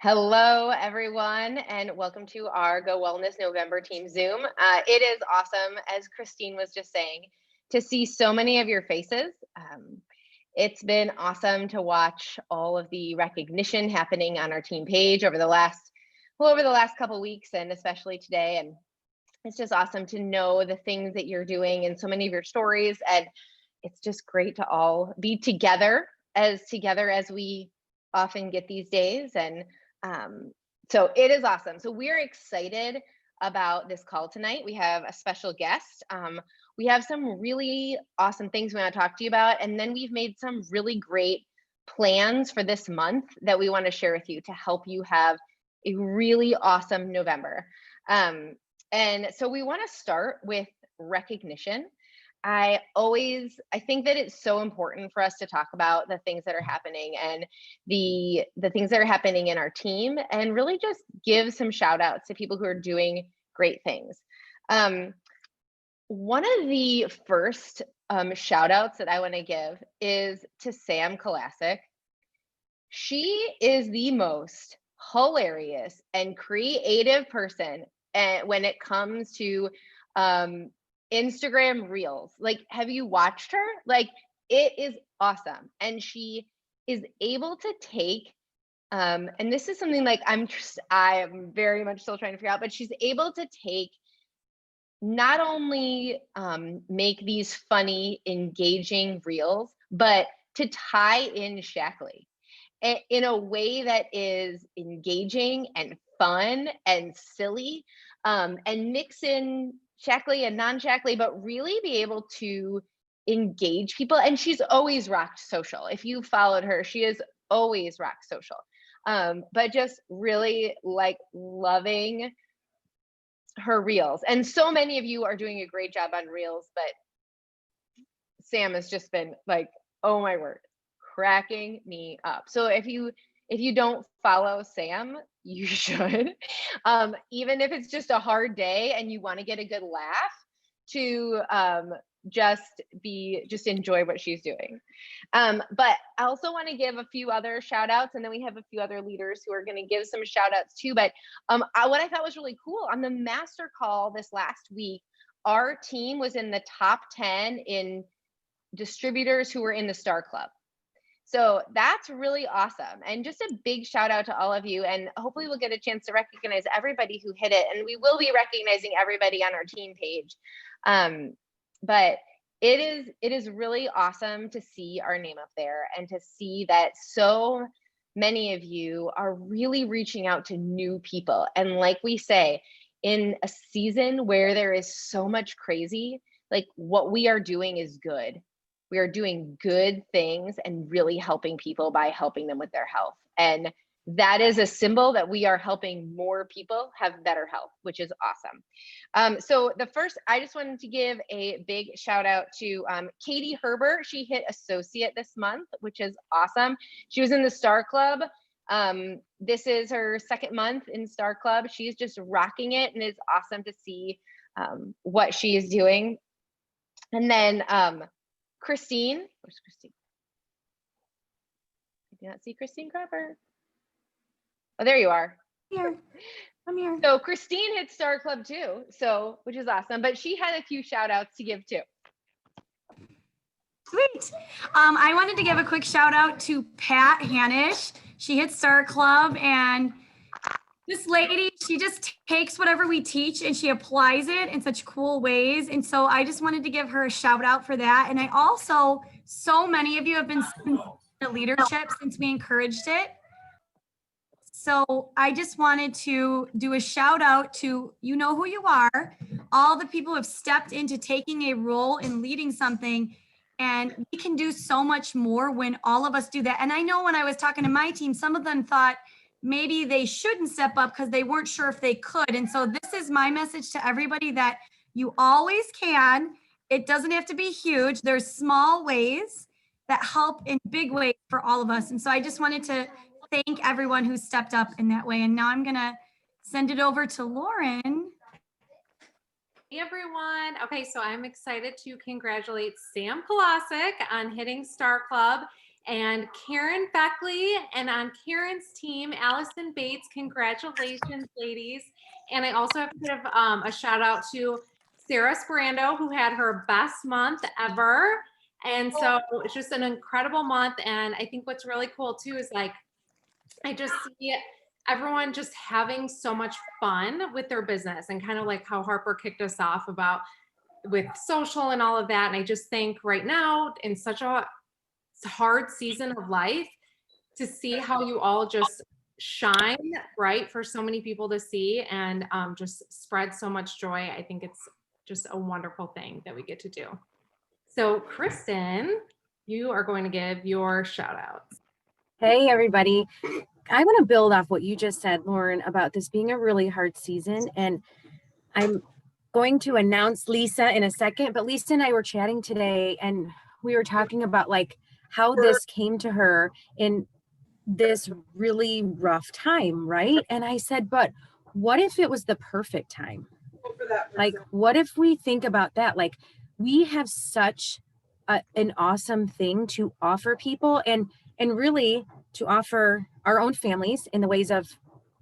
Hello, everyone, and welcome to our Go Wellness November Team Zoom. It is awesome, as Christine was just saying, to see so many of your faces. It's been awesome to watch all of the recognition happening on our team page over the last couple weeks, and especially today. And it's just awesome to know the things that you're doing and so many of your stories. And it's just great to all be together as we often get these days. And so it is awesome. So we're excited about this call tonight. We have a special guest. We have some really awesome things we want to talk to you about. And then we've made some really great plans for this month that we want to share with you to help you have a really awesome November. And so we want to start with recognition. I think that it's so important for us to talk about the things that are happening and the things that are happening in our team, and really just give some shout outs to people who are doing great things. One of the first shout outs that I want to give is to Sam Kolasic. She is the most hilarious and creative person when it comes to Instagram Reels. Like, have you watched her? Like, it is awesome. And she is able to take, and this is something like I am very much still trying to figure out, but she's able to take not only make these funny, engaging reels, but to tie in Shackley in a way that is engaging and fun and silly, and mix in Shackley and non-Shackley, but really be able to engage people. And she's always rocked social. If you followed her, she has always rocked social. But just really like loving her reels. And so many of you are doing a great job on reels, but Sam has just been like, oh my word, cracking me up. So if you don't follow Sam, you should. Even if it's just a hard day and you want to get a good laugh, to just enjoy what she's doing. But I also want to give a few other shout outs, and then we have a few other leaders who are going to give some shout outs too. But what I thought was really cool on the master call this last week, our team was in the top 10 in distributors who were in the Star Club. So that's really awesome. And just a big shout out to all of you. And hopefully we'll get a chance to recognize everybody who hit it. And we will be recognizing everybody on our team page. But it is really awesome to see our name up there and to see that so many of you are really reaching out to new people. And like we say, in a season where there is so much crazy, like what we are doing is good. We are doing good things and really helping people by helping them with their health. And that is a symbol that we are helping more people have better health, which is awesome. So I just wanted to give a big shout out to Katie Herbert. She hit associate this month, which is awesome. She was in the Star Club. This is her second month in Star Club. She's just rocking it, and it's awesome to see what she is doing. And then Christine, where's Christine? I do not see Christine Cropper. Oh, there you are. Here, I'm here. So Christine hit Star Club too, which is awesome. But she had a few shout outs to give too. Sweet. I wanted to give a quick shout out to Pat Hanish. She hit Star Club, and this lady, she just takes whatever we teach and she applies it in such cool ways. And so I just wanted to give her a shout out for that. And I also, so many of you have been in the leadership since we encouraged it. So I just wanted to do a shout out to, you know who you are, all the people who have stepped into taking a role in leading something. And we can do so much more when all of us do that. And I know when I was talking to my team, some of them thought maybe they shouldn't step up because they weren't sure if they could. And so this is my message to everybody, that you always can. It doesn't have to be huge. There's small ways that help in big ways for all of us. And so I just wanted to thank everyone who stepped up in that way. And now I'm going to send it over to Lauren. Hey everyone. Okay, so I'm excited to congratulate Sam Kolasic on hitting Star Club. and Karen Beckley. And on Karen's team, Allison Bates. Congratulations, ladies. And I also have to give a shout out to Sarah Sperando, who had her best month ever. And so it's just an incredible month. And I think what's really cool too is like, I just see everyone just having so much fun with their business, and kind of like how Harper kicked us off about with social and all of that. And I just think right now in such a hard season of life, to see how you all just shine bright for so many people to see, and just spread so much joy. I think it's just a wonderful thing that we get to do. So Kristen, you are going to give your shout outs. Hey, everybody. I want to build off what you just said, Lauren, about this being a really hard season. And I'm going to announce Lisa in a second, but Lisa and I were chatting today, and we were talking about like how this came to her in this really rough time, right? And I said, but what if it was the perfect time? Like, what if we think about that? Like, we have such an awesome thing to offer people, and really to offer our own families in the ways of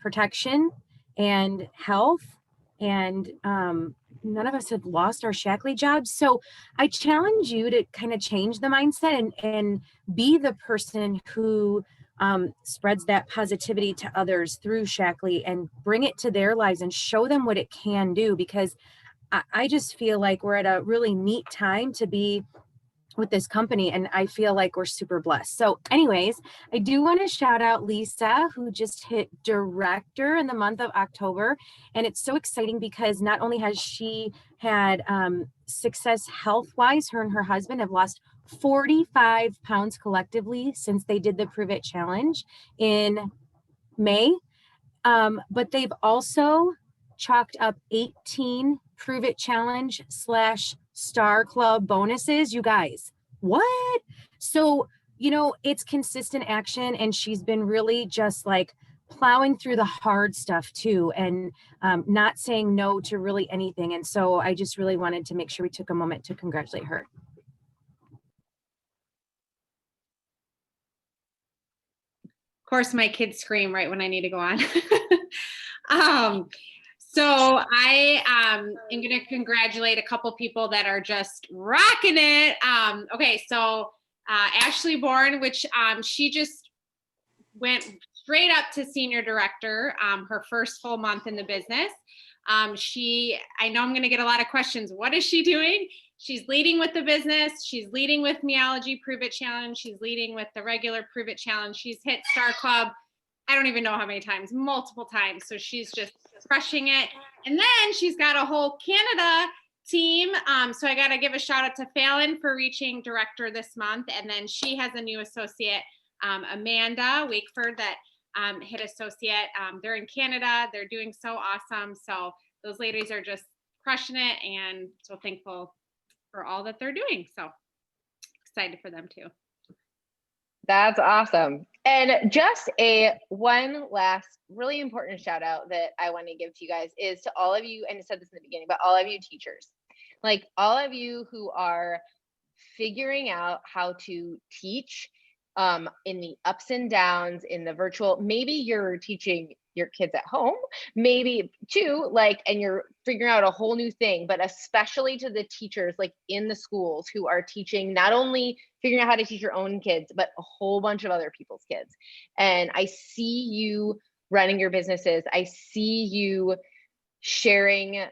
protection and health. And none of us have lost our Shackley jobs. So I challenge you to kind of change the mindset and be the person who spreads that positivity to others through Shackley, and bring it to their lives and show them what it can do. Because I just feel like we're at a really neat time to be with this company, and I feel like we're super blessed. So anyways, I do want to shout out Lisa, who just hit director in the month of October. And it's so exciting because not only has she had success health-wise, her and her husband have lost 45 pounds collectively since they did the Prove It Challenge in May. But they've also chalked up 18 Prove It Challenge / Star Club bonuses. You guys, what? So, you know, it's consistent action, and she's been really just like plowing through the hard stuff too, and not saying no to really anything. And so I just really wanted to make sure we took a moment to congratulate her. Of course, my kids scream right when I need to go on. So I am going to congratulate a couple people that are just rocking it. Okay, so Ashley Bourne, which she just went straight up to senior director, her first full month in the business. I know I'm going to get a lot of questions. What is she doing? She's leading with the business. She's leading with Meology Prove It Challenge. She's leading with the regular Prove It Challenge. She's hit Star Club, I don't even know how many times, multiple times. So she's just crushing it. And then she's got a whole Canada team. So I got to give a shout out to Fallon for reaching director this month. And then she has a new associate, Amanda Wakeford, that hit associate. They're in Canada. They're doing so awesome. So those ladies are just crushing it, and so thankful for all that they're doing. So excited for them too. That's awesome. And just one last really important shout out that I want to give to you guys is to all of you, and I said this in the beginning, but all of you teachers, like all of you who are figuring out how to teach in the ups and downs, in the virtual. Maybe you're teaching your kids at home, maybe too, like, and you're figuring out a whole new thing, but especially to the teachers like in the schools who are teaching, not only figuring out how to teach your own kids, but a whole bunch of other people's kids. And I see you running your businesses. I see you sharing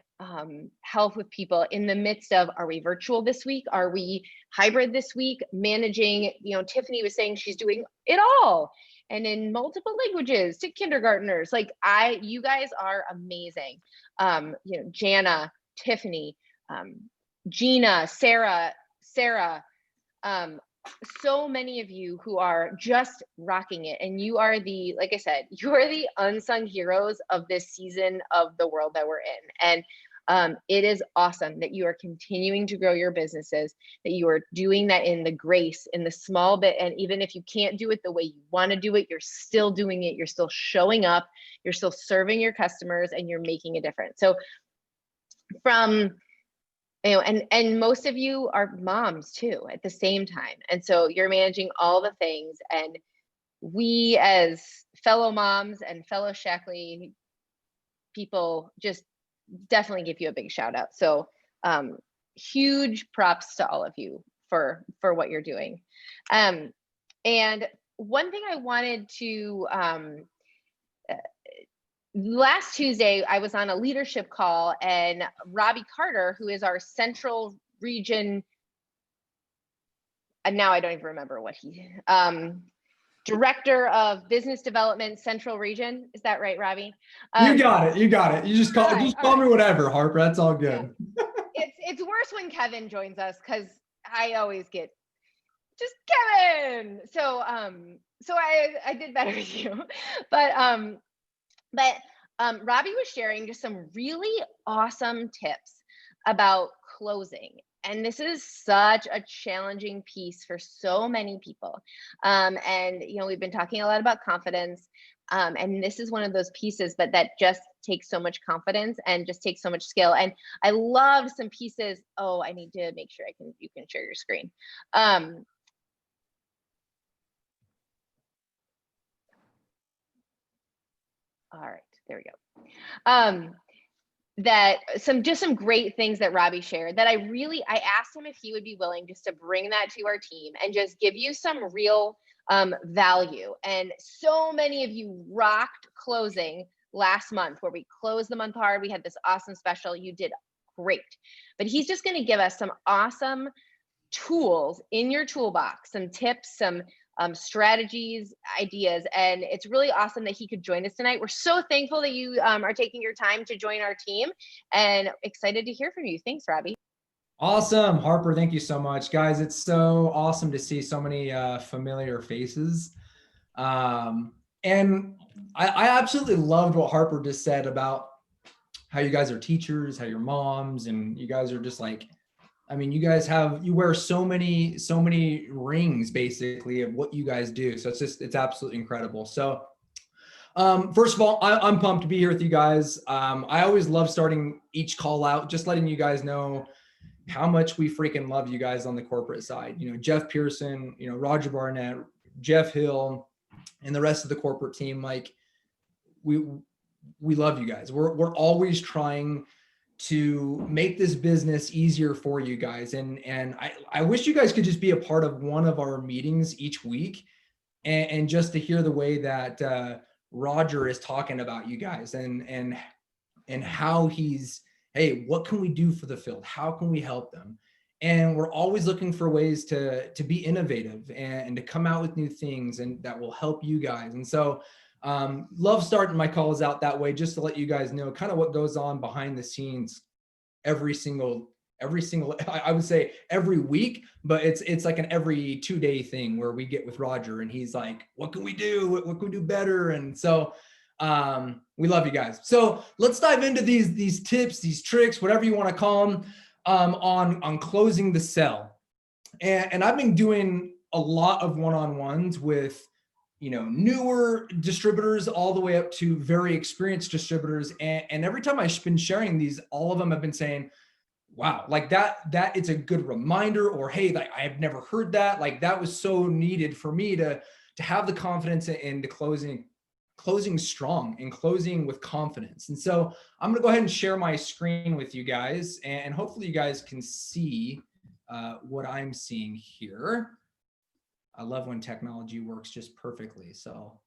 health with people in the midst of, are we virtual this week? Are we hybrid this week? Managing, you know, Tiffany was saying she's doing it all, and in multiple languages to kindergartners. Like you guys are amazing. You know, Jana, Tiffany, Gina, Sarah, so many of you who are just rocking it. And you are the, like I said, you are the unsung heroes of this season of the world that we're in. And it is awesome that you are continuing to grow your businesses, that you are doing that in the grace, in the small bit. And even if you can't do it the way you want to do it, you're still doing it. You're still showing up, you're still serving your customers, and you're making a difference. So from You know, and most of you are moms too at the same time. And so you're managing all the things, and we as fellow moms and fellow Shaklee people just definitely give you a big shout out. So huge props to all of you for what you're doing. And one thing I wanted to last Tuesday, I was on a leadership call, and Robbie Carter, who is our Central Region, and now I don't even remember what he, Director of Business Development, Central Region. Is that right, Robbie? You got it. You got it. You just call me whatever, Harper. That's all good. It's worse when Kevin joins us, because I always get just Kevin. So so I did better with you, but Robbie was sharing just some really awesome tips about closing. And this is such a challenging piece for so many people. And, you know, we've been talking a lot about confidence. And this is one of those pieces, but that just takes so much confidence and just takes so much skill. And I loved some pieces. Oh, I need to make sure you can share your screen. All right, there we go. Just some great things that Robbie shared that I asked him if he would be willing just to bring that to our team and just give you some real value. And so many of you rocked closing last month, where we closed the month hard. We had this awesome special. You did great. But he's just going to give us some awesome tools in your toolbox, some tips, some strategies, ideas, and it's really awesome that he could join us tonight. We're so thankful that you are taking your time to join our team, and excited to hear from you. Thanks, Robbie. Awesome, Harper. Thank you so much, guys. It's so awesome to see so many familiar faces. And I absolutely loved what Harper just said about how you guys are teachers, how you're moms, and you guys are just like, I mean, you wear so many rings basically of what you guys do. So it's absolutely incredible. So first of all, I'm pumped to be here with you guys. I always love starting each call out, just letting you guys know how much we freaking love you guys on the corporate side. You know, Jeff Pearson, you know, Roger Barnett, Jeff Hill, and the rest of the corporate team. Like we love you guys. We're always trying to make this business easier for you guys. And I wish you guys could just be a part of one of our meetings each week and just to hear the way that Roger is talking about you guys and how he's, hey, what can we do for the field? How can we help them? And we're always looking for ways to be innovative and to come out with new things and that will help you guys. And so love starting my calls out that way, just to let you guys know kind of what goes on behind the scenes every single, I would say every week, but it's like an every 2-day thing where we get with Roger and he's like, what can we do? What can we do better? And so we love you guys. So let's dive into these tips, these tricks, whatever you want to call them, on closing the sell. And I've been doing a lot of one-on-ones with, you know, newer distributors all the way up to very experienced distributors. And every time I've been sharing these, all of them have been saying, wow, like that it's a good reminder, or, hey, like I've never heard that. Like that was so needed for me to have the confidence in the closing strong and closing with confidence. And so I'm gonna go ahead and share my screen with you guys, and hopefully you guys can see what I'm seeing here. I love when technology works just perfectly. So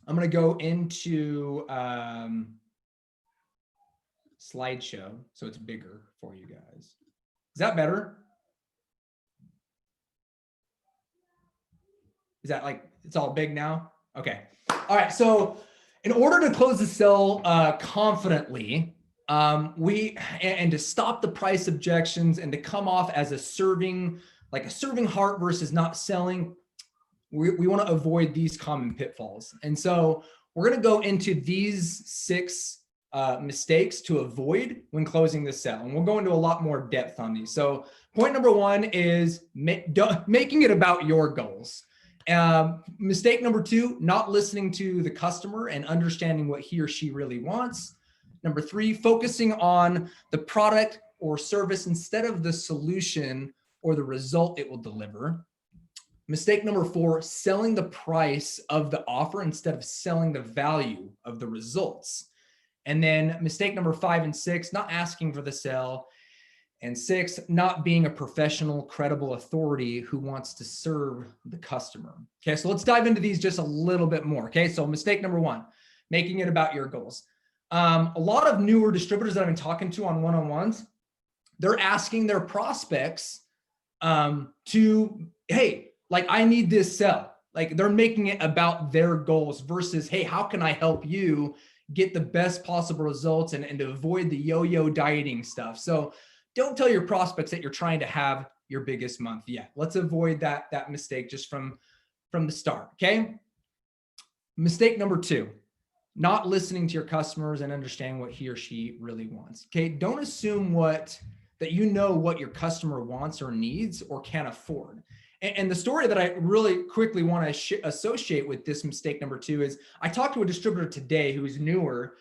I'm going to go into slideshow so it's bigger for you guys. Is that better? Is that like, it's all big now? Okay. All right. So in order to close the sell confidently, and to stop the price objections and to come off as a serving heart versus not selling, we want to avoid these common pitfalls. And so we're going to go into these 6 mistakes to avoid when closing the sell. And we'll go into a lot more depth on these. So point number 1 is making it about your goals. Mistake number 2, not listening to the customer and understanding what he or she really wants. Number 3, focusing on the product or service instead of the solution or the result it will deliver. Mistake number 4, selling the price of the offer instead of selling the value of the results. And then mistake number 5 and 6, not asking for the sale. And 6, not being a professional, credible authority who wants to serve the customer. Okay, so let's dive into these just a little bit more. Okay, so mistake number 1, making it about your goals. A lot of newer distributors that I've been talking to on one-on-ones, they're asking their prospects to, hey, like I need this sell. Like they're making it about their goals versus, hey, how can I help you get the best possible results and to avoid the yo-yo dieting stuff. So don't tell your prospects that you're trying to have your biggest month yet. Let's avoid that mistake just from the start, okay? Mistake number 2, not listening to your customers and understanding what he or she really wants, okay? Don't assume that you know what your customer wants or needs or can afford. And the story that I really quickly want to associate with this mistake number 2 is I talked to a distributor today who's newer,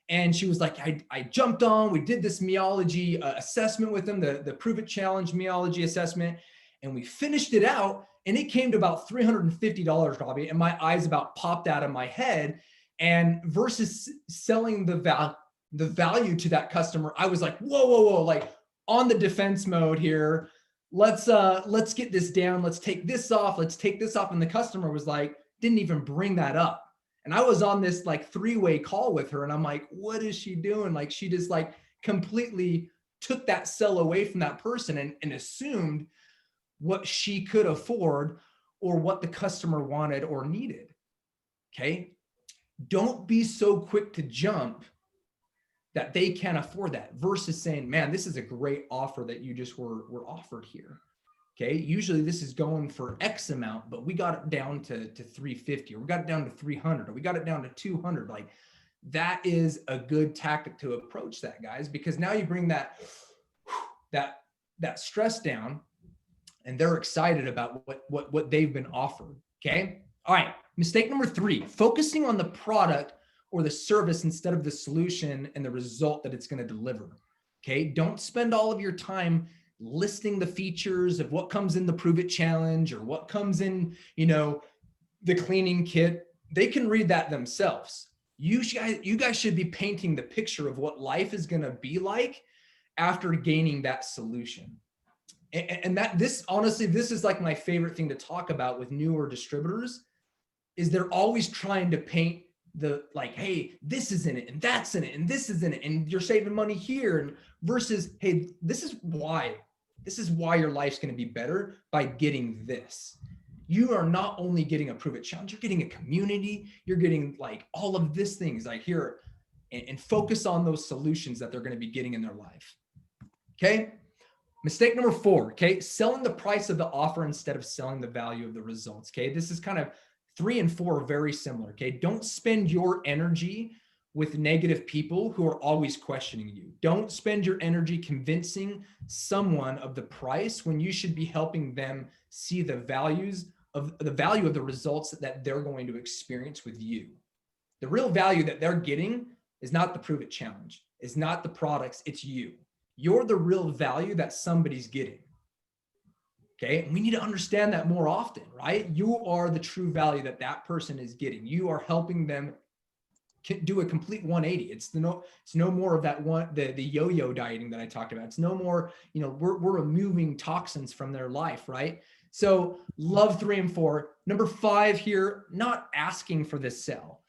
and she was like, I jumped on, we did this meology assessment with them, the Prove It Challenge meology assessment, and we finished it out, and it came to about $350, Robbie, and my eyes about popped out of my head. And versus selling the value to that customer, I was like, whoa, like on the defense mode here. Let's get this down. Let's take this off. And the customer was like, didn't even bring that up. And I was on this like 3-way call with her, and I'm like, what is she doing? Like she just like completely took that sell away from that person and assumed what she could afford or what the customer wanted or needed. Okay. Don't be so quick to jump that they can't afford that versus saying, man, this is a great offer that you just were offered here. Okay. Usually this is going for X amount, but we got it down to 350, or we got it down to 300, or we got it down to 200. Like that is a good tactic to approach that, guys, because now you bring that stress down and they're excited about what they've been offered. Okay. All right. Mistake number 3, focusing on the product or the service instead of the solution and the result that it's going to deliver. Okay. Don't spend all of your time listing the features of what comes in the Prove It Challenge or what comes in, the cleaning kit. They can read that themselves. You guys should be painting the picture of what life is going to be like after gaining that solution. And this is like my favorite thing to talk about with newer distributors is they're always trying to paint the like, hey, this is in it and that's in it and this is in it and you're saving money here, and versus, hey, this is why your life's going to be better by getting this. You are not only getting a Prove It Challenge, you're getting a community, you're getting like all of these things like here, and focus on those solutions that they're going to be getting in their life. Okay. Mistake number 4, okay, selling the price of the offer instead of selling the value of the results. Okay, this is kind of 3 and 4 are very similar. Okay, don't spend your energy with negative people who are always questioning you. Don't spend your energy convincing someone of the price when you should be helping them see the value of the results that they're going to experience with you. The real value that they're getting is not the Prove It Challenge, it's not the products, it's you. You're the real value that somebody's getting. Okay, and we need to understand that more often, right? You are the true value that person is getting. You are helping them do a complete 180. It's no more of that the yo-yo dieting that I talked about. It's no more, we're removing toxins from their life, right? So love 3 and 4. Number 5 here, not asking for this sell.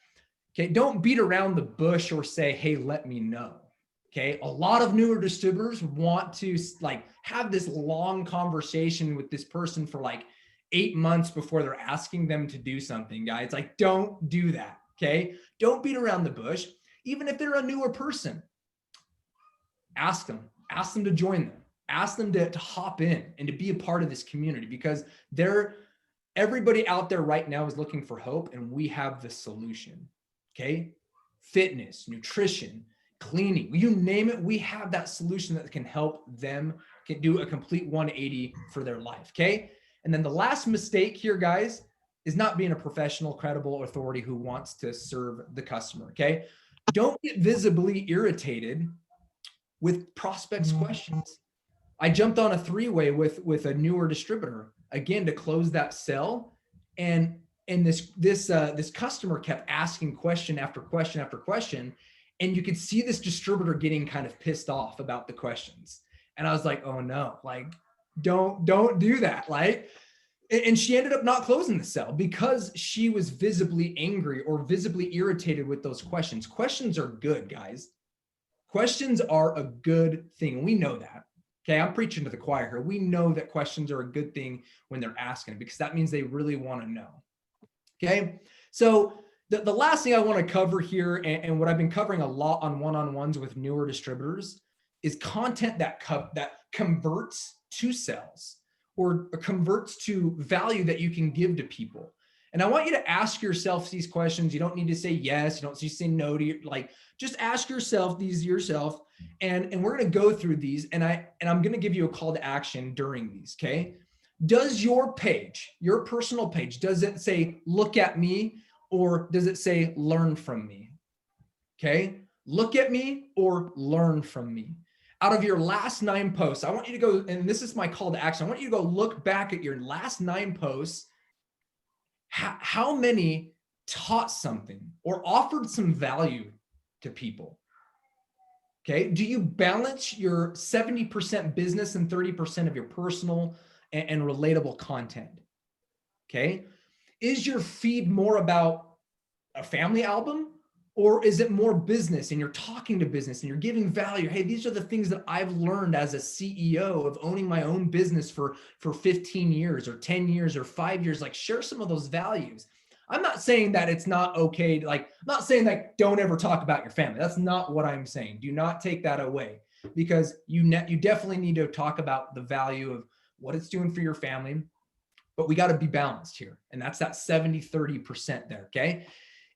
Okay, don't beat around the bush or say, hey, let me know. Okay, a lot of newer distributors want to like have this long conversation with this person for like 8 months before they're asking them to do something, guys. Like, don't do that. Okay, don't beat around the bush. Even if they're a newer person, ask them to join them, ask them to hop in and to be a part of this community, because everybody out there right now is looking for hope, and we have the solution. Okay, fitness, nutrition, cleaning, you name it, we have that solution that can help them do a complete 180 for their life. Okay. And then the last mistake here, guys, is not being a professional, credible authority who wants to serve the customer. Okay. Don't get visibly irritated with prospects' questions. I jumped on a three-way with a newer distributor again to close that sale, and this customer kept asking question after question after question, and you could see this distributor getting kind of pissed off about the questions. And I was like, oh no, like don't do that, like. And she ended up not closing the sale because she was visibly angry or visibly irritated with those questions. Questions are good, guys. Questions are a good thing. We know that. Okay, I'm preaching to the choir here. We know that questions are a good thing when they're asking because that means they really want to know. Okay, so the last thing I want to cover here, and what I've been covering a lot on one-on-ones with newer distributors, is content that converts to sales or converts to value that you can give to people. And I want you to ask yourself these questions. You don't need to say yes. You don't need to say no to your, like, just ask yourself these yourself. And we're going to go through these, and I'm going to give you a call to action during these. Okay. Does your page, your personal page, does it say, look at me, or does it say, learn from me? Okay. Look at me or learn from me. Out of your last 9 posts, I want you to go, and this is my call to action. I want you to go look back at your last 9 posts. How many taught something or offered some value to people? Okay. Do you balance your 70% business and 30% of your personal and relatable content? Okay. Is your feed more about a family album, or is it more business and you're talking to business and you're giving value? Hey, these are the things that I've learned as a CEO of owning my own business for 15 years or 10 years or 5 years. Like, share some of those values. I'm not saying that it's not okay. Like, I'm not saying like, don't ever talk about your family. That's not what I'm saying. Do not take that away, because you definitely need to talk about the value of what it's doing for your family, but we got to be balanced here. And that's that 70-30% there. Okay.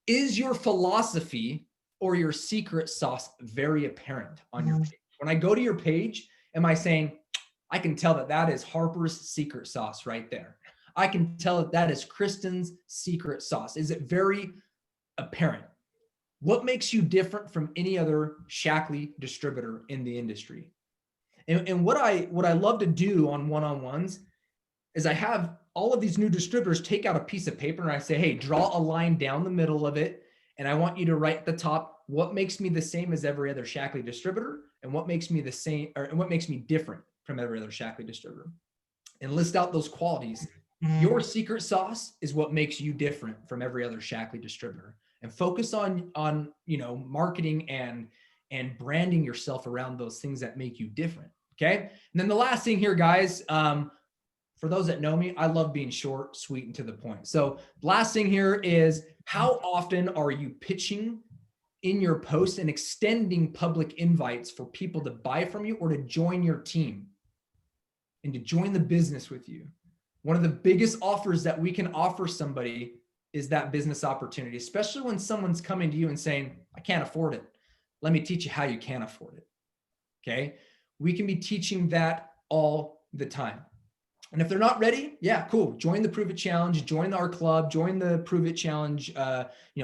Is your philosophy or your secret sauce very apparent on your page? When I go to your page, am I saying, I can tell that that is Harper's secret sauce right there. I can tell that that is Kristen's secret sauce. Is it very apparent? What makes you different from any other Shaklee distributor in the industry? And what I love to do on one-on-ones is I have all of these new distributors take out a piece of paper and I say, hey, draw a line down the middle of it. And I want you to write at the top, what makes me the same as every other Shaklee distributor, and what makes me the same, or and what makes me different from every other Shaklee distributor, and list out those qualities. Your secret sauce is what makes you different from every other Shaklee distributor, and focus on marketing and branding yourself around those things that make you different. Okay. And then the last thing here, guys, for those that know me, I love being short, sweet, and to the point. So last thing here is, how often are you pitching in your posts and extending public invites for people to buy from you or to join your team and to join the business with you? One of the biggest offers that we can offer somebody is that business opportunity, especially when someone's coming to you and saying, I can't afford it. Let me teach you how you can afford it. Okay. We can be teaching that all the time. And if they're not ready, yeah, cool. Join the Prove It Challenge, join our club, join the Prove It Challenge,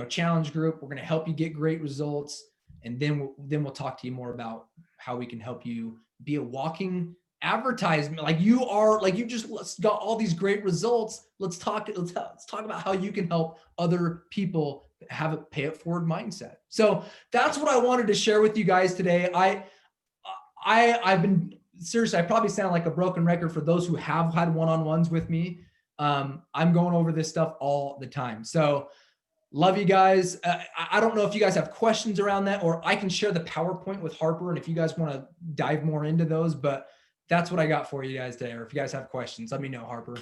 challenge group. We're going to help you get great results. And then we'll talk to you more about how we can help you be a walking advertisement. Like you just got all these great results. Let's talk about how you can help other people have a pay it forward mindset. So that's what I wanted to share with you guys today. I've been, seriously, I probably sound like a broken record for those who have had one-on-ones with me. I'm going over this stuff all the time. So love you guys. I don't know if you guys have questions around that, or I can share the PowerPoint with Harper. And if you guys want to dive more into those, but that's what I got for you guys today. Or if you guys have questions, let me know, Harper.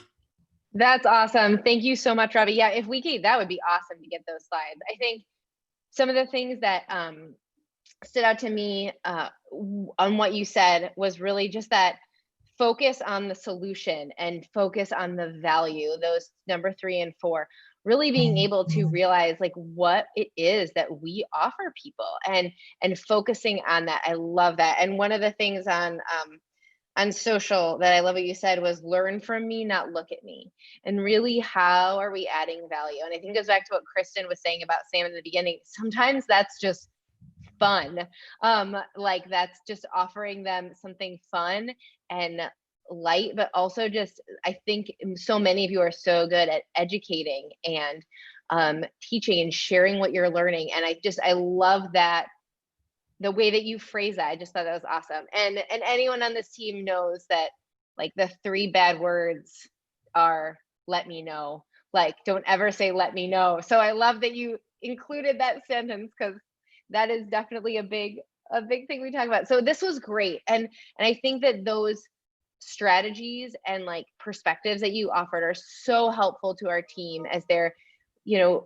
That's awesome. Thank you so much, Robbie. Yeah, if we could, that would be awesome to get those slides. I think some of the things that stood out to me on what you said was really just that focus on the solution and focus on the value, those number 3 and 4, really being able to realize like what it is that we offer people and focusing on that. I love that. And one of the things on social that I love what you said was, learn from me, not look at me. And really, how are we adding value? And I think it goes back to what Kristen was saying about Sam in the beginning. Sometimes that's just fun. Like that's just offering them something fun and light, but also just, I think so many of you are so good at educating and teaching and sharing what you're learning. And I love that, the way that you phrase that. I just thought that was awesome. And anyone on this team knows that like the 3 bad words are let me know. Like, don't ever say let me know. So I love that you included that sentence, because that is definitely a big thing we talk about. So this was great. And I think that those strategies and like perspectives that you offered are so helpful to our team as they're,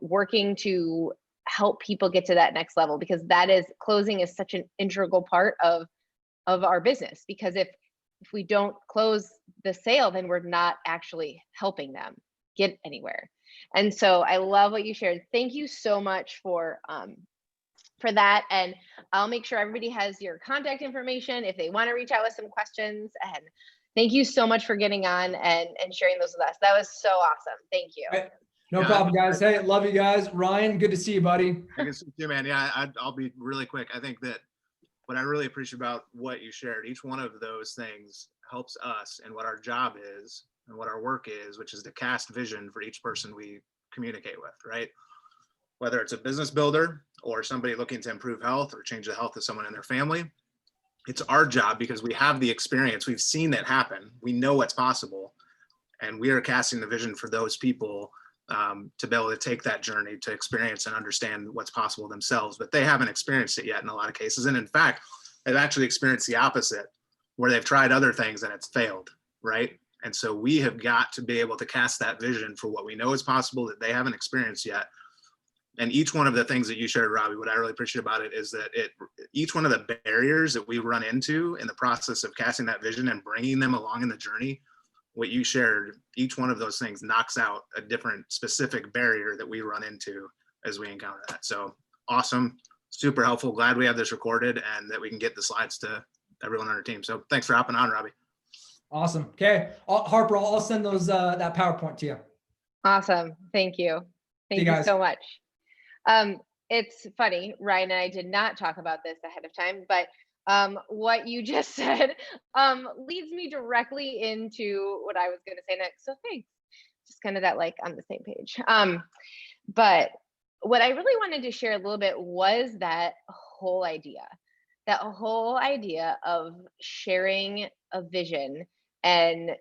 working to help people get to that next level, because closing is such an integral part of our business. Because if we don't close the sale, then we're not actually helping them get anywhere. And so I love what you shared. Thank you so much for that. And I'll make sure everybody has your contact information if they want to reach out with some questions. And thank you so much for getting on and sharing those with us. That was so awesome. Thank you. No problem, guys. Hey, love you guys. Ryan, good to see you, buddy. Good to see you, man. Yeah, I'll be really quick. I think that what I really appreciate about what you shared, each one of those things helps us in what our job is and what our work is, which is to cast vision for each person we communicate with, right? Whether it's a business builder or somebody looking to improve health or change the health of someone in their family, it's our job because we have the experience. We've seen it happen. We know what's possible. And we are casting the vision for those people to be able to take that journey to experience and understand what's possible themselves, but they haven't experienced it yet in a lot of cases. And in fact, they've actually experienced the opposite, where they've tried other things and it's failed, right? And so we have got to be able to cast that vision for what we know is possible that they haven't experienced yet. And each one of the things that you shared, Robbie, what I really appreciate about it is that each one of the barriers that we run into in the process of casting that vision and bringing them along in the journey, what you shared, each one of those things knocks out a different specific barrier that we run into as we encounter that. So awesome, super helpful. Glad we have this recorded and that we can get the slides to everyone on our team. So thanks for hopping on, Robbie. Awesome. Okay, Harper, I'll send those that PowerPoint to you. Awesome. Thank you. Thank you so much. It's funny, Ryan and I did not talk about this ahead of time, but what you just said leads me directly into what I was going to say next. So thanks. Just kind of that, like, on the same page. But what I really wanted to share a little bit was that whole idea of sharing a vision and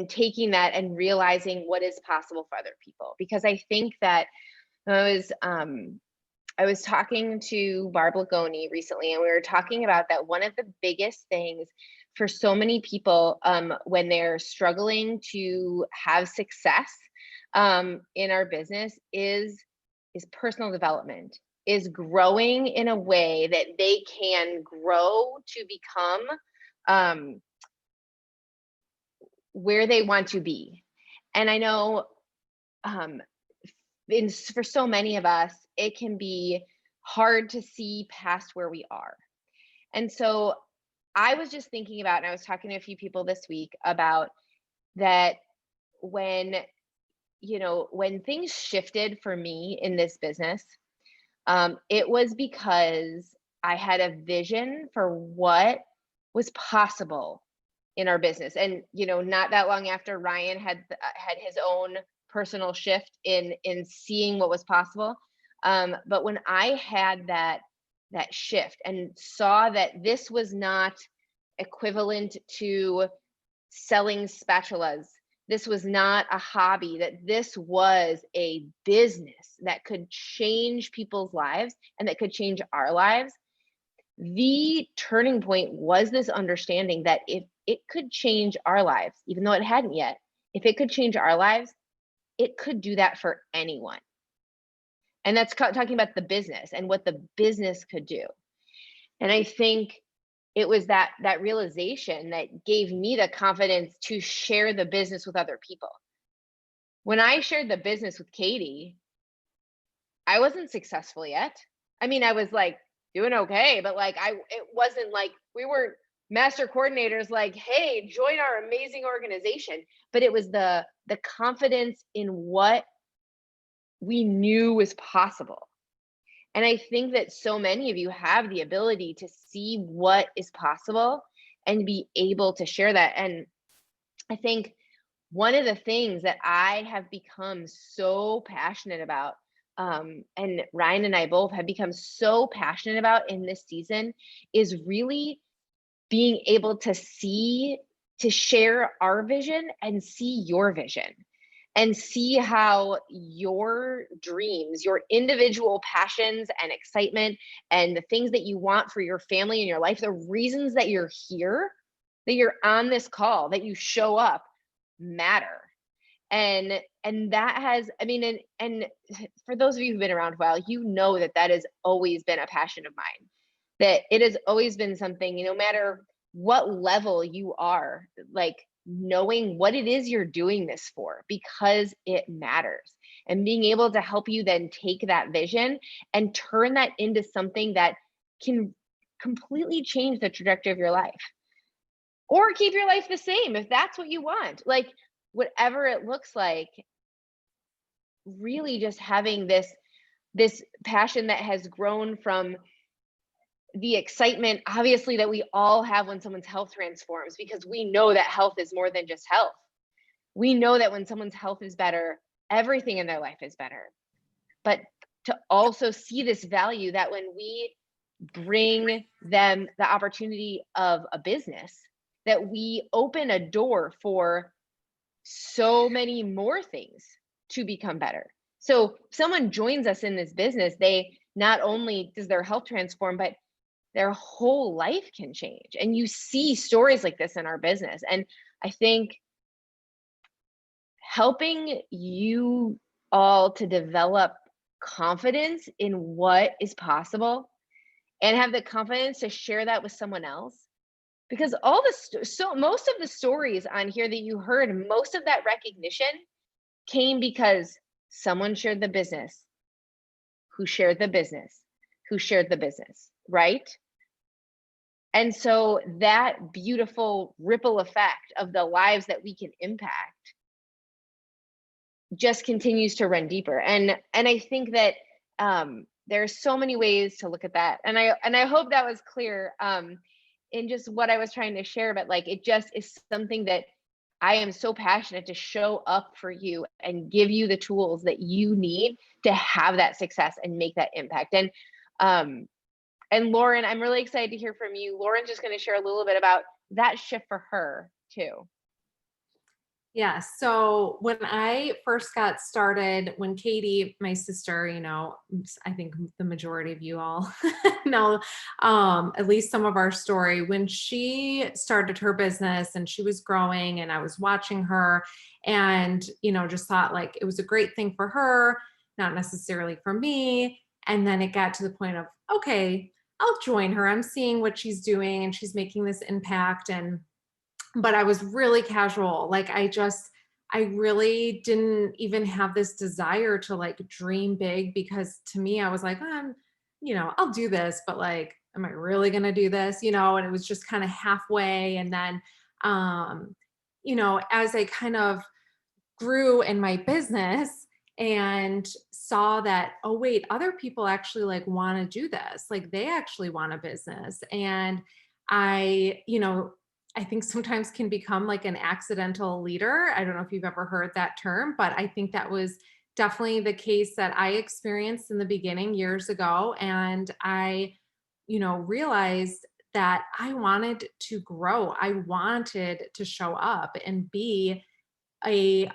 taking that and realizing what is possible for other people. Because I think that I was talking to Barb Lagoni recently, and we were talking about that one of the biggest things for so many people when they're struggling to have success in our business is personal development, is growing in a way that they can grow to become where they want to be. And I know for so many of us, it can be hard to see past where we are. And so I was just thinking about, and I was talking to a few people this week about that when things shifted for me in this business, it was because I had a vision for what was possible in our business. And, not that long after Ryan had his own personal shift in seeing what was possible. But when I had that shift and saw that this was not equivalent to selling spatulas, this was not a hobby, that this was a business that could change people's lives and that could change our lives, the turning point was this understanding that if it could change our lives, even though it hadn't yet, if it could change our lives, it could do that for anyone. And that's talking about the business and what the business could do. And I think it was that realization that gave me the confidence to share the business with other people. When I shared the business with Katie, I wasn't successful yet. I mean, I was like doing okay, but like it wasn't like we weren't master coordinators like, hey, join our amazing organization. But it was the confidence in what we knew was possible. And I think that so many of you have the ability to see what is possible and be able to share that. And I think one of the things that I have become so passionate about, and Ryan and I both have become so passionate about in this season, is really being able to share our vision and see your vision and see how your dreams, your individual passions and excitement and the things that you want for your family and your life, the reasons that you're here, that you're on this call, that you show up, matter. And that has, I mean, and for those of you who've been around a while, you know that that has always been a passion of mine, that it has always been something, no matter what level you are, like knowing what it is you're doing this for, because it matters, and being able to help you then take that vision and turn that into something that can completely change the trajectory of your life, or keep your life the same if that's what you want, like whatever it looks like. Really just having this passion that has grown from the excitement, obviously, that we all have when someone's health transforms, because we know that health is more than just health. We know that when someone's health is better, everything in their life is better. But to also see this value that when we bring them the opportunity of a business, that we open a door for so many more things to become better. So if someone joins us in this business, they not only does their health transform, but their whole life can change. And you see stories like this in our business. And I think helping you all to develop confidence in what is possible and have the confidence to share that with someone else, because most of the stories on here that you heard, most of that recognition came because someone shared the business, who shared the business, who shared the business, right? And so that beautiful ripple effect of the lives that we can impact just continues to run deeper. And I think that there's so many ways to look at that. And I hope that was clear in just what I was trying to share, but like, it just is something that I am so passionate to show up for you and give you the tools that you need to have that success and make that impact. And Lauren, I'm really excited to hear from you. Lauren's just going to share a little bit about that shift for her too. Yeah. So when I first got started, when Katie, my sister, I think the majority of you all know, at least some of our story, when she started her business and she was growing and I was watching her and, just thought like it was a great thing for her, not necessarily for me. And then it got to the point of, okay, I'll join her. I'm seeing what she's doing and she's making this impact. But I was really casual. Like I really didn't even have this desire to like dream big, because to me, I was like, I'll do this, but like, am I really going to do this? And it was just kind of halfway. And then, as I kind of grew in my business and saw that, oh wait, other people actually like want to do this. Like they actually want a business. And I think sometimes can become like an accidental leader. I don't know if you've ever heard that term, but I think that was definitely the case that I experienced in the beginning years ago. And I, realized that I wanted to grow. I wanted to show up and be a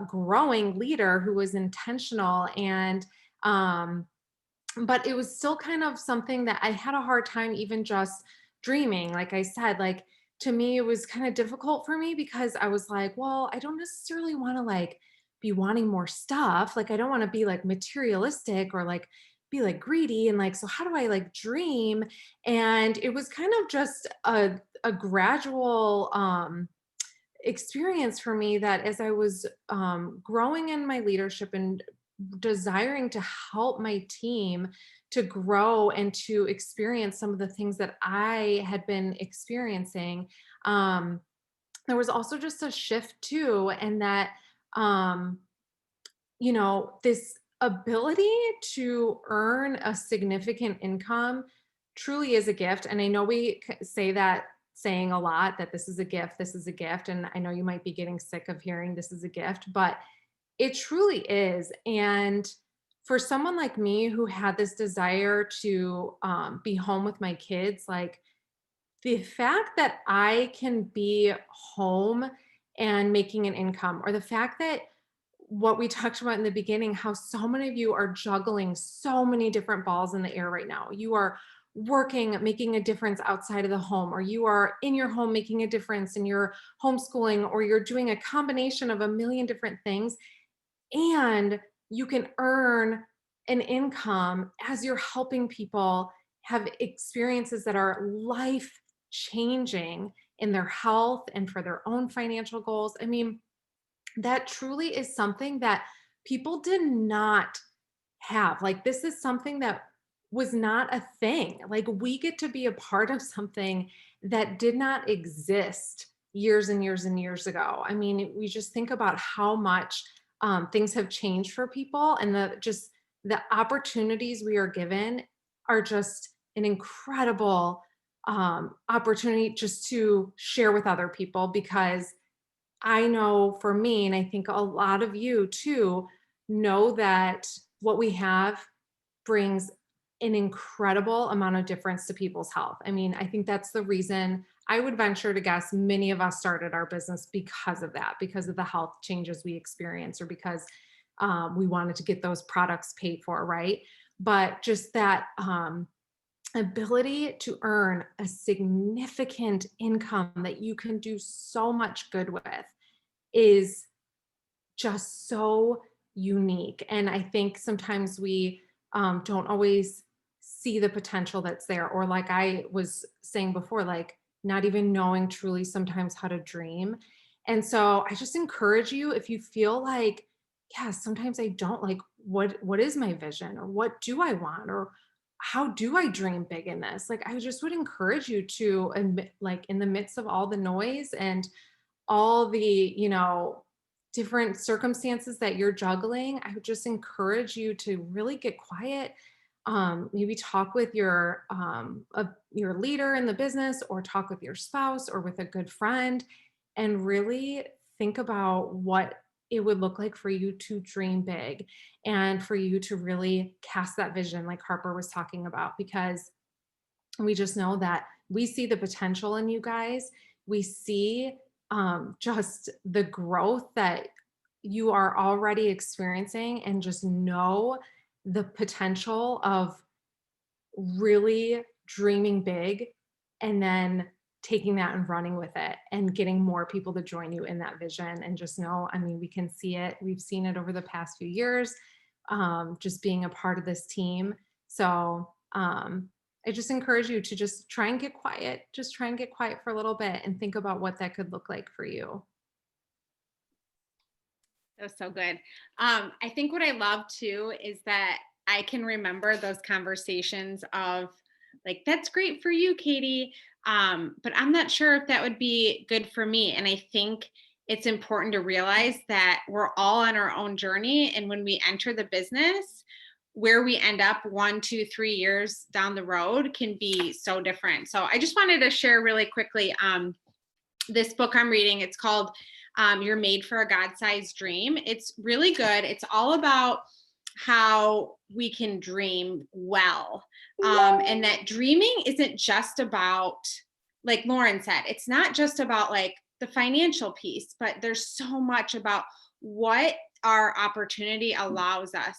growing leader who was intentional. And, but it was still kind of something that I had a hard time even just dreaming. Like I said, like, to me, it was kind of difficult for me because I was like, well, I don't necessarily want to like be wanting more stuff. Like, I don't want to be like materialistic or like be like greedy. And like, so how do I like dream? And it was kind of just a gradual experience for me that as I was growing in my leadership and desiring to help my team to grow and to experience some of the things that I had been experiencing. There was also just a shift too, and that, this ability to earn a significant income truly is a gift. And I know we say that saying a lot, that this is a gift, this is a gift. And I know you might be getting sick of hearing this is a gift, but it truly is. And for someone like me who had this desire to be home with my kids, like the fact that I can be home and making an income, or the fact that what we talked about in the beginning, how so many of you are juggling so many different balls in the air right now. You are working, making a difference outside of the home, or you are in your home making a difference in your homeschooling, or you're doing a combination of a million different things. And you can earn an income as you're helping people have experiences that are life changing in their health and for their own financial goals. I mean, that truly is something that people did not have. Like, this is something that was not a thing. Like, we get to be a part of something that did not exist years and years and years ago. I mean, we just think about how much things have changed for people, and the opportunities we are given are just an incredible opportunity just to share with other people. Because I know for me, and I think a lot of you too, know that what we have brings an incredible amount of difference to people's health. I mean, I think that's the reason I would venture to guess many of us started our business because of that, because of the health changes we experience, or because we wanted to get those products paid for, right? But just that ability to earn a significant income that you can do so much good with is just so unique. And I think sometimes we don't always see the potential that's there, or like I was saying before, like not even knowing truly sometimes how to dream. And so I just encourage you, if you feel like, yeah, sometimes I don't, like, what is my vision, or what do I want, or how do I dream big in this? Like, I just would encourage you to admit, like, in the midst of all the noise and all the, different circumstances that you're juggling, I would just encourage you to really get quiet. Maybe talk with your leader in the business, or talk with your spouse, or with a good friend, and really think about what it would look like for you to dream big, and for you to really cast that vision like Harper was talking about. Because we just know that we see the potential in you guys. We see just the growth that you are already experiencing, and just know the potential of really dreaming big, and then taking that and running with it, and getting more people to join you in that vision. And just know, I mean, we can see it. We've seen it over the past few years, just being a part of this team. So I just encourage you to just try and get quiet. Just try and get quiet for a little bit and think about what that could look like for you. That was so good. I think what I love too is that I can remember those conversations of like, that's great for you, Katie. But I'm not sure if that would be good for me. And I think it's important to realize that we're all on our own journey. And when we enter the business, where we end up 1, 2, 3 years down the road can be so different. So I just wanted to share really quickly this book I'm reading. It's called You're Made for a God-Sized Dream. It's really good. It's all about how we can dream well. And that dreaming isn't just about, like Lauren said, it's not just about like the financial piece, but there's so much about what our opportunity allows us.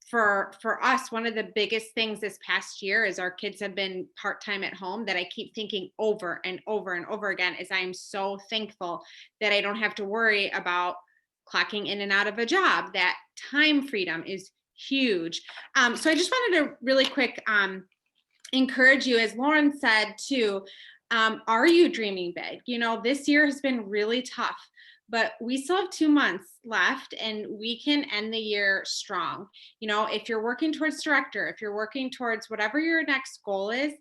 For us, one of the biggest things this past year is our kids have been part-time at home, that I keep thinking over and over and over again, is I am so thankful that I don't have to worry about clocking in and out of a job. That time freedom is huge. So I just wanted to really quick encourage you, as Lauren said too, are you dreaming big? This year has been really tough, but we still have 2 months left, and we can end the year strong. If you're working towards director, if you're working towards whatever your next goal is,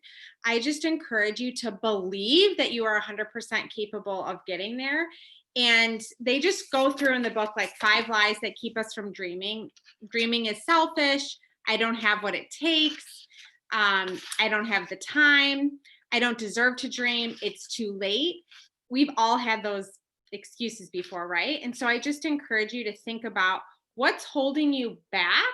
I just encourage you to believe that you are 100% capable of getting there, And they just go through in the book like 5 lies that keep us from dreaming. Dreaming is selfish. I don't have what it takes. I don't have the time. I don't deserve to dream. It's too late. We've all had those excuses before, right? And so I just encourage you to think about what's holding you back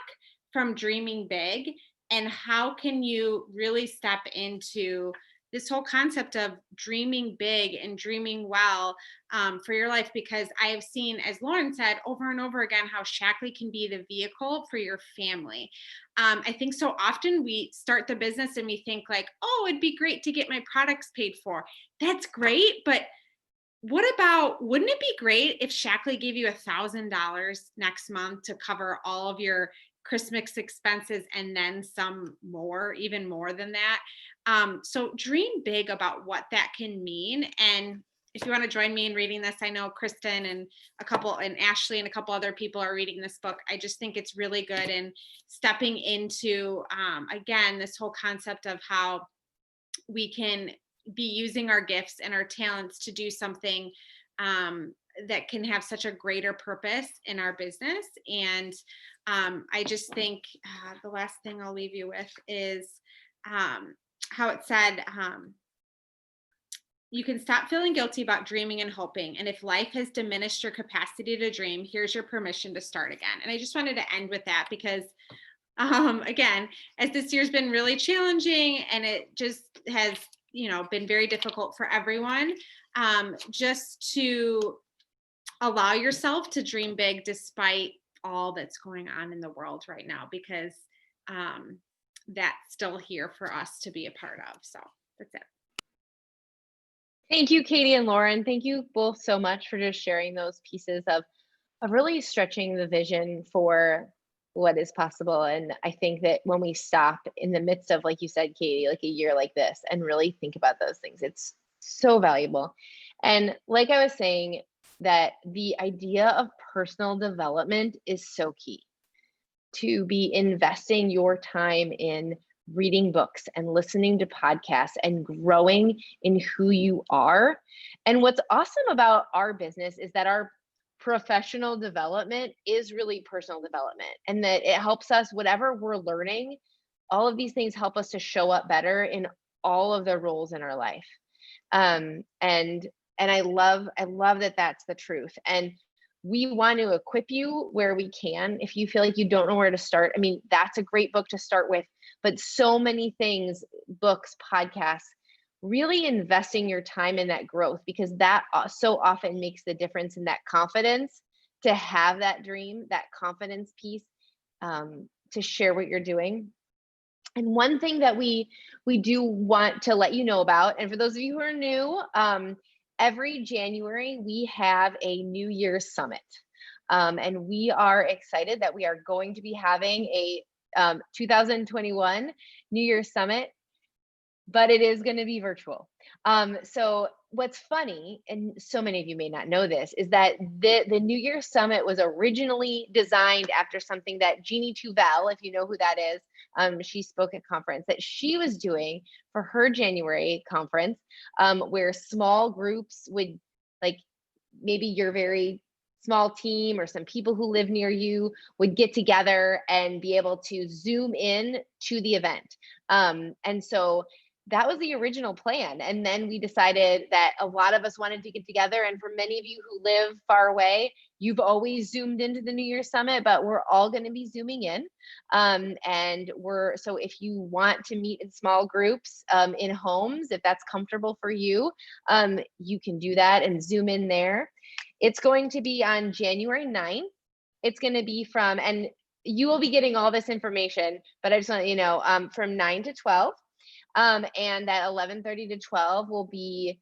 from dreaming big, and how can you really step into this whole concept of dreaming big and dreaming well for your life. Because I have seen, as Lauren said, over and over again, how Shaklee can be the vehicle for your family. I think so often we start the business and we think like, oh, it'd be great to get my products paid for. That's great, but what about, wouldn't it be great if Shaklee gave you $1,000 next month to cover all of your Christmas expenses and then some more, even more than that? So dream big about what that can mean. And if you want to join me in reading this, I know Kristen and Ashley and a couple other people are reading this book. I just think it's really good in stepping into, again, this whole concept of how we can be using our gifts and our talents to do something that can have such a greater purpose in our business. And I just think the last thing I'll leave you with is how it said, you can stop feeling guilty about dreaming and hoping. And if life has diminished your capacity to dream, here's your permission to start again. And I just wanted to end with that because again, as this year's been really challenging and it just has, been very difficult for everyone, just to allow yourself to dream big despite all that's going on in the world right now, because that's still here for us to be a part of. So that's it. Thank you, Katie and Lauren. Thank you both so much for just sharing those pieces of really stretching the vision for what is possible. And I think that when we stop in the midst of, like you said, Katie, like a year like this, and really think about those things, it's so valuable. And like I was saying, that the idea of personal development is so key. To be investing your time in reading books and listening to podcasts and growing in who you are. And what's awesome about our business is that our professional development is really personal development, and that it helps us, whatever we're learning, all of these things help us to show up better in all of the roles in our life. And I love that that's the truth. And we want to equip you where we can. If you feel like you don't know where to start, I mean, that's a great book to start with, but so many things, books, podcasts, really investing your time in that growth, because that so often makes the difference in that confidence to have that dream, that confidence piece, to share what you're doing. And one thing that we do want to let you know about, and for those of you who are new, every January we have a New Year's Summit. And we are excited that we are going to be having a 2021 New Year's Summit, but it is going to be virtual. So what's funny, and so many of you may not know this, is that the New Year's Summit was originally designed after something that Jeannie Tuvel, if you know who that is, she spoke at conference, that she was doing for her January conference, where small groups would, like maybe your very small team or some people who live near you would get together and be able to Zoom in to the event. And so that was the original plan. And then we decided that a lot of us wanted to get together. And for many of you who live far away, you've always Zoomed into the New Year's Summit, but we're all going to be Zooming in. So if you want to meet in small groups in homes, if that's comfortable for you, you can do that and Zoom in there. It's going to be on January 9th. It's going to be and you will be getting all this information, but I just want to let you know, from 9 to 12. And that 11:30 to 12 will be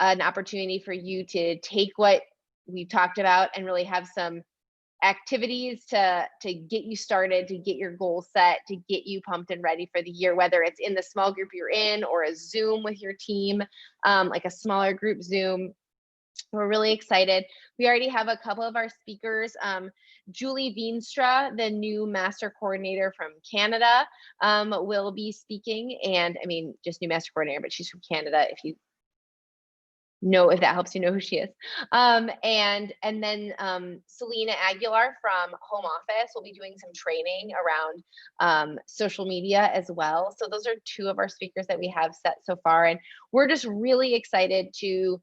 an opportunity for you to take what we've talked about and really have some activities to get you started, to get your goals set, to get you pumped and ready for the year, whether it's in the small group you're in or a Zoom with your team, like a smaller group Zoom. We're really excited. We already have a couple of our speakers. Julie Veenstra, the new master coordinator from Canada, will be speaking. And I mean, just new master coordinator, but she's from Canada. If you know if that helps you know who she is. And then Selena Aguilar from Home Office will be doing some training around social media as well. So those are two of our speakers that we have set so far. And we're just really excited to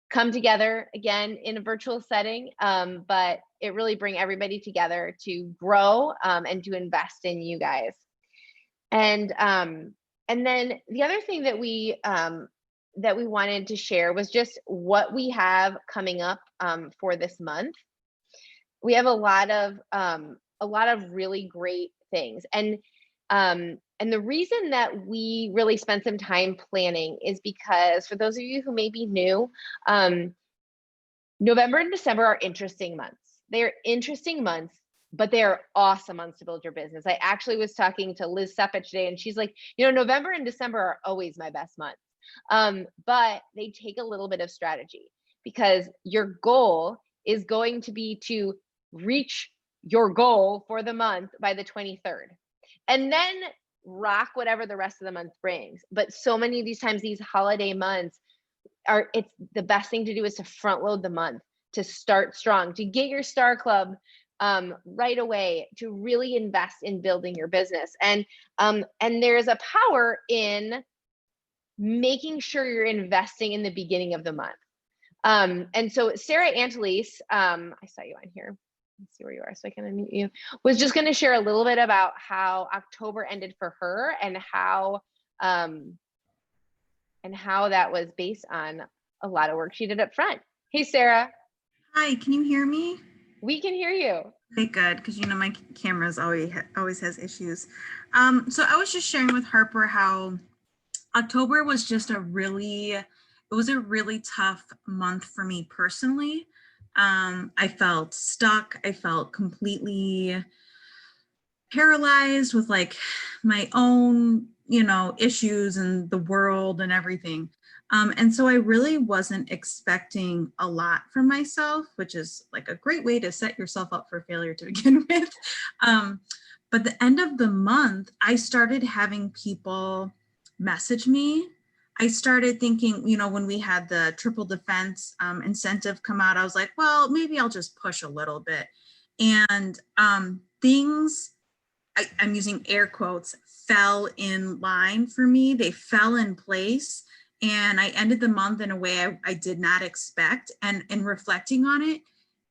come together again in a virtual setting, but it really bring everybody together to grow and to invest in you guys. And then the other thing that we wanted to share was just what we have coming up for this month. We have a lot of really great things, and the reason that we really spent some time planning is because for those of you who may be new, November and December are interesting months. They are interesting months, but they are awesome months to build your business. I actually was talking to Liz Sepich today, and she's like, November and December are always my best months. But they take a little bit of strategy, because your goal is going to be to reach your goal for the month by the 23rd. And then rock whatever the rest of the month brings. But so many of these times, these holiday months it's the best thing to do is to front load the month, to start strong, to get your Star Club right away, to really invest in building your business. And there's a power in making sure you're investing in the beginning of the month. And so Sarah Antelise, I saw you on here. Let's see where you are so I can unmute you. Was just going to share a little bit about how October ended for her, and how that was based on a lot of work she did up front. Hey, Sarah. Hi, can you hear me? We can hear you. Okay, good, because my camera's always has issues. So I was just sharing with Harper how October was just a really tough month for me personally. I felt stuck. I felt completely paralyzed with like my own, issues and the world and everything. And so I really wasn't expecting a lot from myself, which is like a great way to set yourself up for failure to begin with. But the end of the month, I started having people message me. I started thinking, when we had the triple defense incentive come out, I was like, well, maybe I'll just push a little bit. And things, I'm using air quotes, fell in line for me. They fell in place. And I ended the month in a way I did not expect. And in reflecting on it,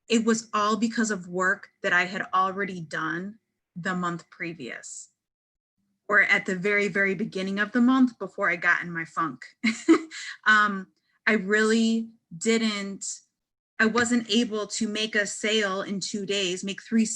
it was all because of work that I had already done the month previous, or at the very, very beginning of the month before I got in my funk. I really I wasn't able to make a sale in 2 days, make 4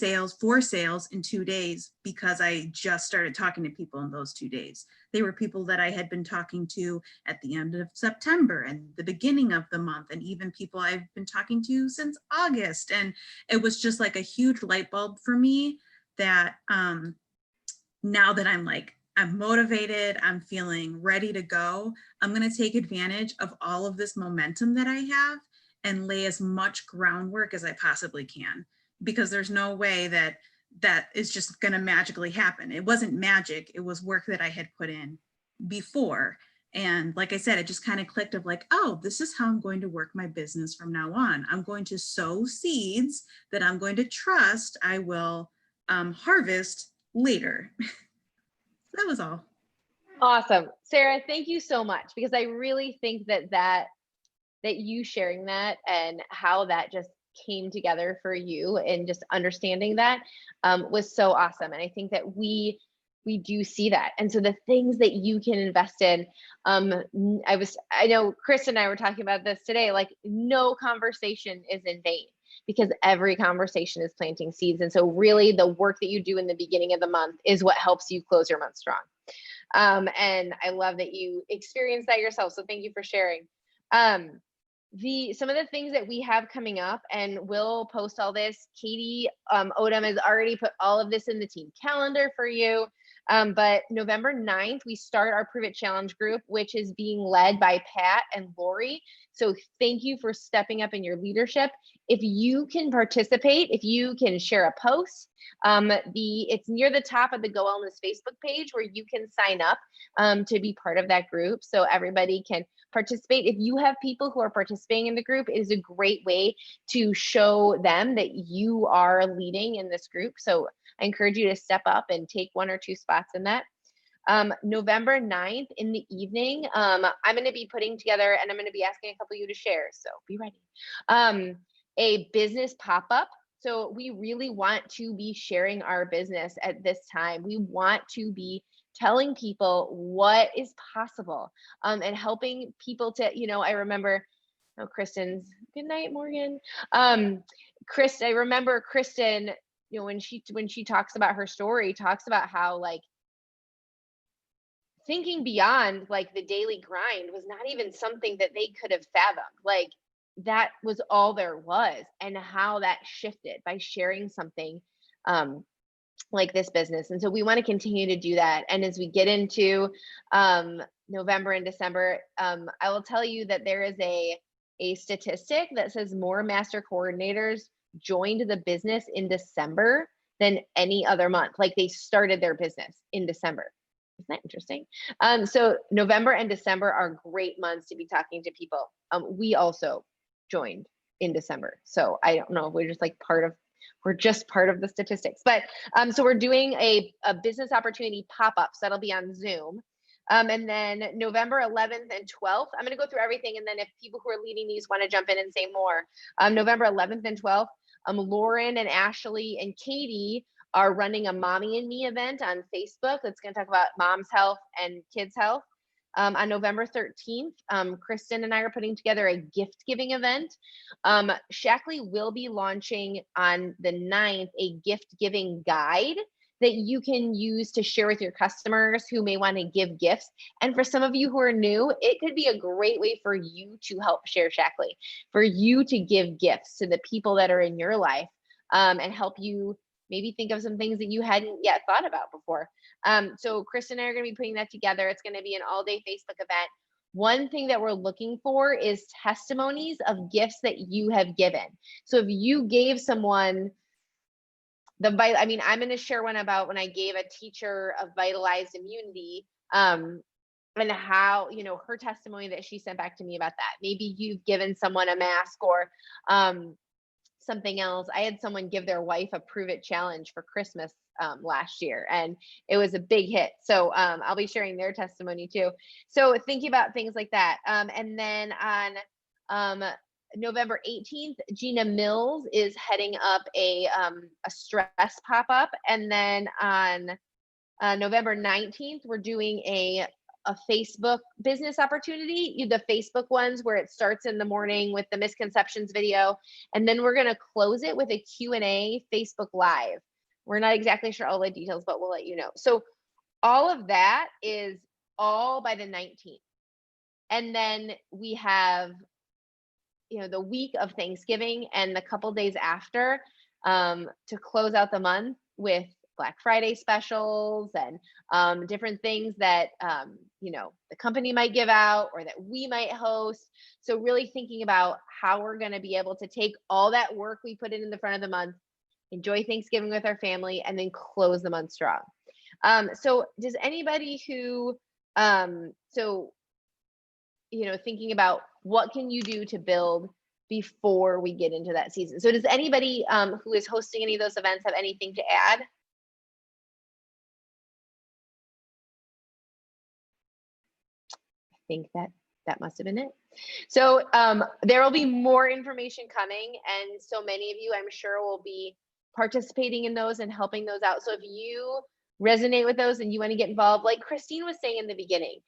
sales in 2 days, because I just started talking to people in those 2 days. They were people that I had been talking to at the end of September and the beginning of the month, and even people I've been talking to since August. And it was just like a huge light bulb for me that now that I'm motivated, I'm feeling ready to go, I'm going to take advantage of all of this momentum that I have and lay as much groundwork as I possibly can, because there's no way that is just going to magically happen. It wasn't magic. It was work that I had put in before. And like I said, it just kind of clicked of like, oh, this is how I'm going to work my business from now on. I'm going to sow seeds that I'm going to trust I will harvest later. That was all. Awesome. Sarah, thank you so much, because I really think that you sharing that and how that just came together for you and just understanding that was so awesome. And I think that we do see that. And so the things that you can invest in, I know Chris and I were talking about this today, like no conversation is in vain, because every conversation is planting seeds. And so really the work that you do in the beginning of the month is what helps you close your month strong. And I love that you experienced that yourself. So thank you for sharing. Some of the things that we have coming up, and we'll post all this. Katie Odom has already put all of this in the team calendar for you. But November 9th, we start our Prove It Challenge group, which is being led by Pat and Lori. So thank you for stepping up in your leadership. if you can participate, if you can share a post, it's near the top of the Go Wellness Facebook page where you can sign up to be part of that group, so everybody can participate. If you have people who are participating in the group, it is a great way to show them that you are leading in this group. So I encourage you to step up and take 1 or 2 spots in that. November 9th in the evening, I'm going to be putting together, and I'm going to be asking a couple of you to share, so be ready. A business pop-up. So we really want to be sharing our business at this time. We want to be telling people what is possible, and helping people to, I remember, Kristen's, good night, Morgan. I remember Kristen, when she talks about her story, talks about how like thinking beyond like the daily grind was not even something that they could have fathomed. Like that was all there was, and how that shifted by sharing something like this business. And so we want to continue to do that. And as we get into November and December, I will tell you that there is a statistic that says more master coordinators joined the business in December than any other month. Like they started their business in December. Isn't that interesting? So November and December are great months to be talking to people. We also joined in December. So I don't know, we're just part of the statistics. But so we're doing a business opportunity pop-up. So that'll be on Zoom. And then November 11th and 12th, I'm going to go through everything. And then if people who are leading these want to jump in and say more, November 11th and 12th, Lauren and Ashley and Katie are running a Mommy and Me event on Facebook that's going to talk about mom's health and kids' health. On November 13th, Kristen and I are putting together a gift giving event. Shaklee will be launching on the 9th a gift giving guide that you can use to share with your customers who may want to give gifts. And for some of you who are new, it could be a great way for you to help share Shaklee, for you to give gifts to the people that are in your life, and help you maybe think of some things that you hadn't yet thought about before. So Kristen and I are going to be putting that together. It's going to be an all-day Facebook event. One thing that we're looking for is testimonies of gifts that you have given. So if you gave someone I'm going to share one about when I gave a teacher a Vitalized Immunity, and how, her testimony that she sent back to me about that. Maybe you've given someone a mask or something else. I had someone give their wife a Prove It challenge for Christmas last year, and it was a big hit. So I'll be sharing their testimony too. So thinking about things like that. And then on November 18th, Gina Mills is heading up a stress pop-up. And then on November 19th, we're doing a Facebook business opportunity, the Facebook ones where it starts in the morning with the misconceptions video. And then we're going to close it with a Q&A Facebook Live. We're not exactly sure all the details, but we'll let you know. So all of that is all by the 19th. And then we have, the week of Thanksgiving and the couple days after to close out the month with Black Friday specials and different things that, the company might give out or that we might host. So really thinking about how we're going to be able to take all that work we put in the front of the month, enjoy Thanksgiving with our family, and then close the month strong. So does anybody who, thinking about what can you do to build before we get into that season? So does anybody who is hosting any of those events have anything to add? I think that must have been it. So there will be more information coming, and so many of you, I'm sure, will be participating in those and helping those out. So if you resonate with those and you want to get involved, like Christine was saying in the beginning,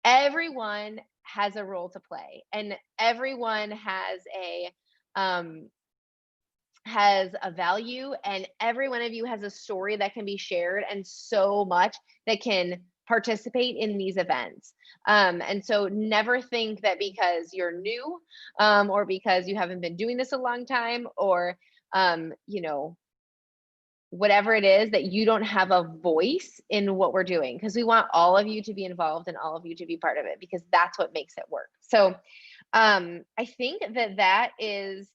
everyone has a role to play, and everyone has a value, and every one of you has a story that can be shared, and so much that can participate in these events. And so never think that because you're new, or because you haven't been doing this a long time, or whatever it is, that you don't have a voice in what we're doing, because we want all of you to be involved and all of you to be part of it, because that's what makes it work. So I think that is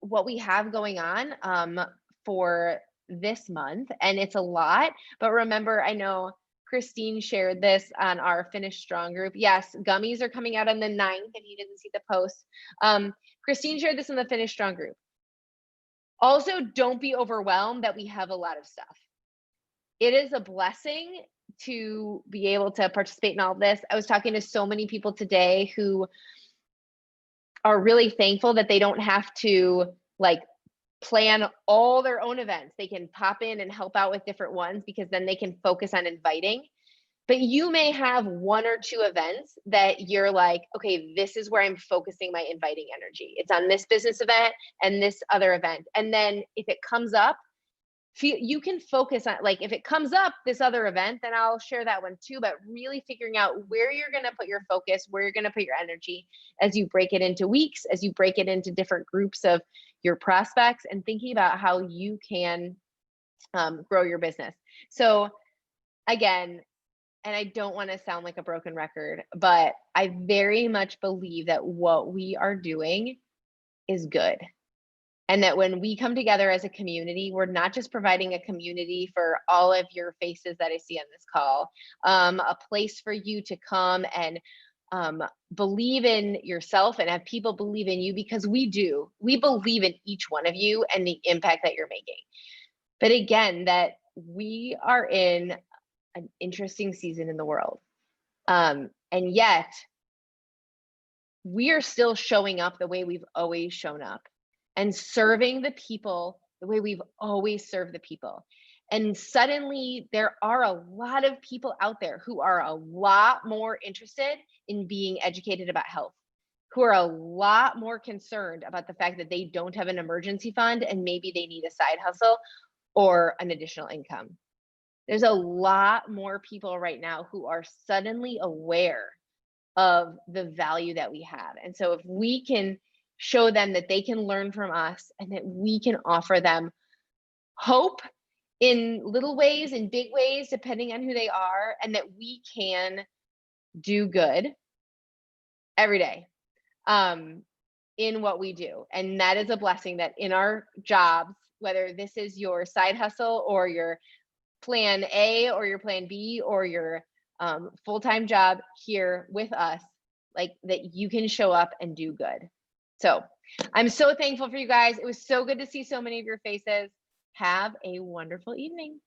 what we have going on for this month. And it's a lot, but remember, I know Christine shared this on our Finish Strong group. Yes, gummies are coming out on the 9th if you didn't see the post. Christine shared this in the Finish Strong group. Also, don't be overwhelmed that we have a lot of stuff. It is a blessing to be able to participate in all of this. I was talking to so many people today who are really thankful that they don't have to like plan all their own events. They can pop in and help out with different ones because then they can focus on inviting. But you may have 1 or 2 events that you're like, okay, this is where I'm focusing my inviting energy. It's on this business event and this other event. And then if it comes up, you can focus on, like, if it comes up this other event, then I'll share that one too, but really figuring out where you're going to put your focus, where you're going to put your energy as you break it into weeks, as you break it into different groups of your prospects, and thinking about how you can grow your business. So again, and I don't want to sound like a broken record, but I very much believe that what we are doing is good. And that when we come together as a community, we're not just providing a community for all of your faces that I see on this call, a place for you to come and believe in yourself and have people believe in you, because we do. We believe in each one of you and the impact that you're making. But again, that we are in an interesting season in the world. And yet, we are still showing up the way we've always shown up and serving the people the way we've always served the people. And suddenly there are a lot of people out there who are a lot more interested in being educated about health, who are a lot more concerned about the fact that they don't have an emergency fund and maybe they need a side hustle or an additional income. There's a lot more people right now who are suddenly aware of the value that we have. And so if we can show them that they can learn from us and that we can offer them hope in little ways, in big ways, depending on who they are, and that we can do good every day in what we do. And that is a blessing, that in our jobs, whether this is your side hustle or your plan A or your plan B or your full-time job here with us, like that you can show up and do good. So I'm so thankful for you guys. It was so good to see so many of your faces. Have a wonderful evening.